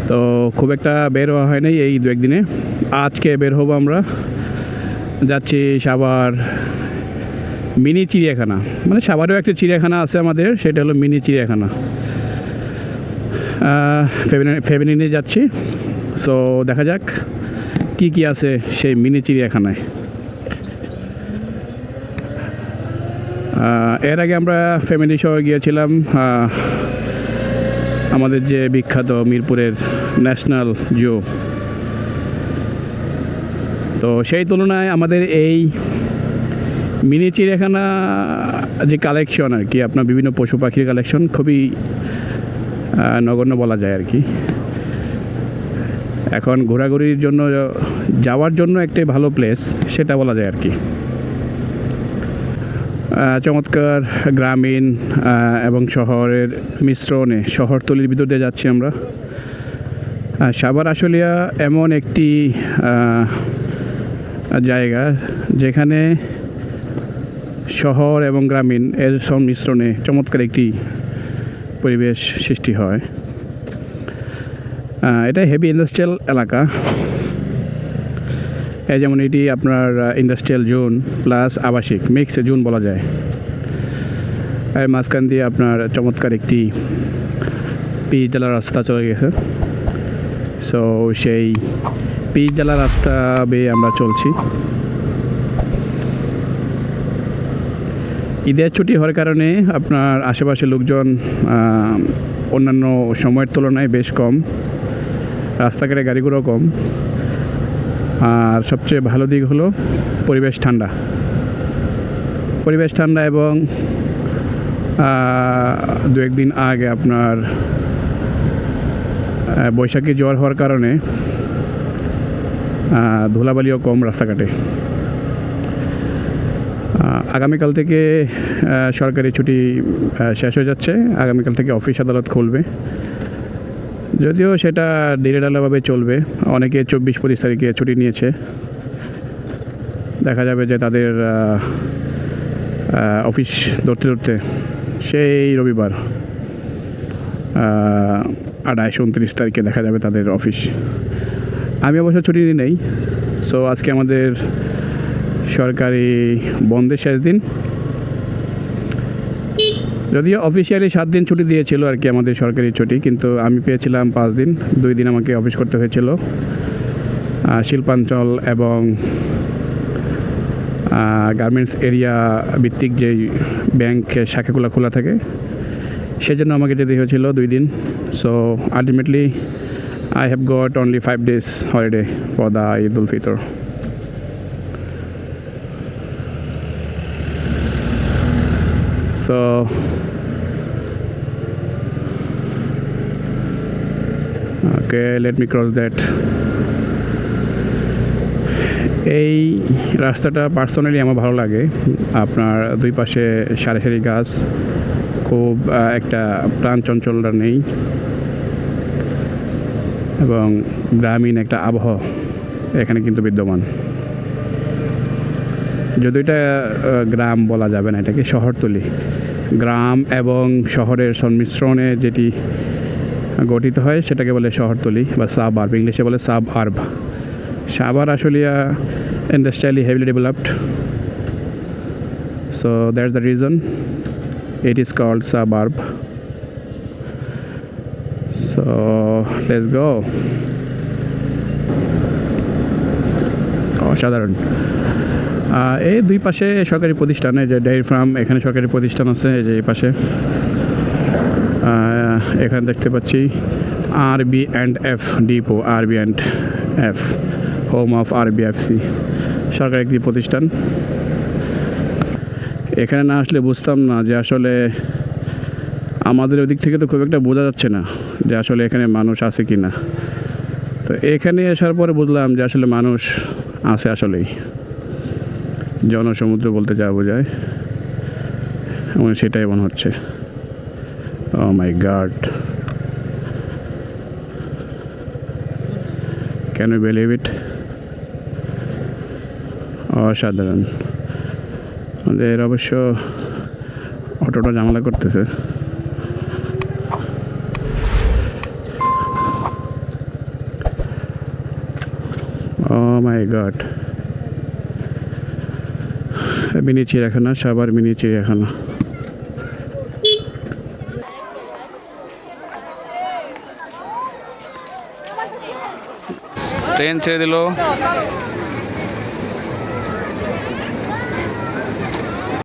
তো খুব একটা বের হওয়া হয় নাই এই 2-1 দিনে। আজকে বের হব আমরা, যাচ্ছি সাভার মিনি চিড়িয়াখানা। মানে সাভারেও একটা চিড়িয়াখানা আছে আমাদের, সেটা হলো মিনি চিড়িয়াখানা। ফ্যামিলি নিয়ে যাচ্ছি। সো দেখা যাক কি কি আছে সেই মিনি চিড়িয়াখানায়। এর আগে আমরা ফ্যামিলি সহ গিয়েছিলাম আমাদের যে বিখ্যাত মিরপুরের ন্যাশনাল জু। তো সেই তুলনায় আমাদের এই মিনি চিড়িয়াখানা যে কালেকশন আর কি, আপনার বিভিন্ন পশু পাখির কালেকশন খুবই নগণ্য বলা যায় আর কি। এখন ঘোরাঘুরির জন্য যাওয়ার জন্য একটাই ভালো প্লেস সেটা বলা যায় আর কি। চমৎকার গ্রামীণ এবং শহরের মিশ্রণে শহরতলির ভিতর দিয়ে যাচ্ছি আমরা। সাভার আশুলিয়া এমন একটি জায়গা যেখানে শহর এবং গ্রামীণ এর সংমিশ্রণে চমৎকার একটি পরিবেশ সৃষ্টি হয়। এটা হেভি ইন্ডাস্ট্রিয়াল এলাকা। এই যেমন এটি আপনার ইন্ডাস্ট্রিয়াল জোন প্লাস আবাসিক মিক্স জোন বলা যায়। এর মাঝখান দিয়ে আপনার চমৎকার একটি পিচ জ্বালা রাস্তা চলে গেছে। সো সেই পিচ জ্বালা রাস্তা বেয়ে আমরা চলছি। ঈদের ছুটি হওয়ার কারণে আপনার আশেপাশে লোকজন অন্যান্য সময়ের তুলনায় বেশ কম, রাস্তাঘাটে গাড়িগুলো কম। আর সবচেয়ে ভালো দিক হলো পরিবেশ ঠান্ডা এবং 2-1 দিন আগে আপনার বৈশাখী জ্বর হওয়ার কারণে ধুলাবালিও কম রাস্তাঘাটে। আগামীকাল থেকে সরকারি ছুটি শেষ হয়ে যাচ্ছে। আগামীকাল থেকে অফিস আদালত খুলবে, যদিও সেটা ঢিলেঢালাভাবে চলবে। অনেকে 24-25 তারিখে ছুটি নিয়েছে। দেখা যাবে যে তাদের অফিস ধরতে সেই রবিবার 28-29 তারিখে দেখা যাবে তাদের অফিস। আমি অবশ্য ছুটি নেই। সো আজকে আমাদের সরকারি বন্ধের শেষ দিন। যদিও অফিসিয়ালি 7 দিন ছুটি দিয়েছিল আর কি আমাদের সরকারি ছুটি, কিন্তু আমি পেয়েছিলাম 5 দিন। 2 দিন আমাকে অফিস করতে হয়েছিল। শিল্পাঞ্চল এবং গার্মেন্টস এরিয়া ভিত্তিক যেই ব্যাংক শাখাগুলো খোলা থাকে সেজন্য আমাকে যেতে হয়েছিল 2 দিন। So ultimately I have got only 5 days holiday for the Eid ul-Fitr. So okay, let me cross that. এই রাস্তাটা পার্সোনালি আমার ভালো লাগে। আপনার দুই পাশে সারি সারি গাছ, খুব একটা প্রাণ চঞ্চলতা নেই এবং গ্রামীণ একটা আবহাওয়া এখানে কিন্তু বিদ্যমান। যদি এটা গ্রাম বলা যাবে না, এটাকে শহরতলি। গ্রাম এবং শহরের সংমিশ্রণে যেটি গঠিত হয় সেটাকে বলে শহরতলি বা সাব আর্ব, ইংলিশে বলে suburb. Savar Ashulia industrially heavily developed, so that's the reason it is called suburb. So let's go. অসাধারণ। এই দুই পাশে সরকারি প্রতিষ্ঠান, এই যে ডেয়ারি ফার্ম, এখানে সরকারি প্রতিষ্ঠান আছে। এই যে এই পাশে এখানে দেখতে পাচ্ছি RB&F depot, RB&F home of RBFC, সরকারি একটি প্রতিষ্ঠান। এখানে না আসলে বুঝতাম না যে আসলে আমাদের ওদিক থেকে তো খুব একটা বোঝা যাচ্ছে না যে আসলে এখানে মানুষ আছে কি না। তো এখানে আসার পরে বুঝলাম যে আসলে মানুষ আছে, আসলেই জনসমুদ্র বলতে যা বোঝায় এবং সেটাই মনে হচ্ছে। Oh my god, can you believe it? অসাধারণ। আমাদের অবশ্য অটোটা ঝামেলা করতেছে। মাই গড, মিনি চিড়িয়াখানা, সাভার মিনি চিড়িয়াখানা। ট্রেন ছেড়ে দিল।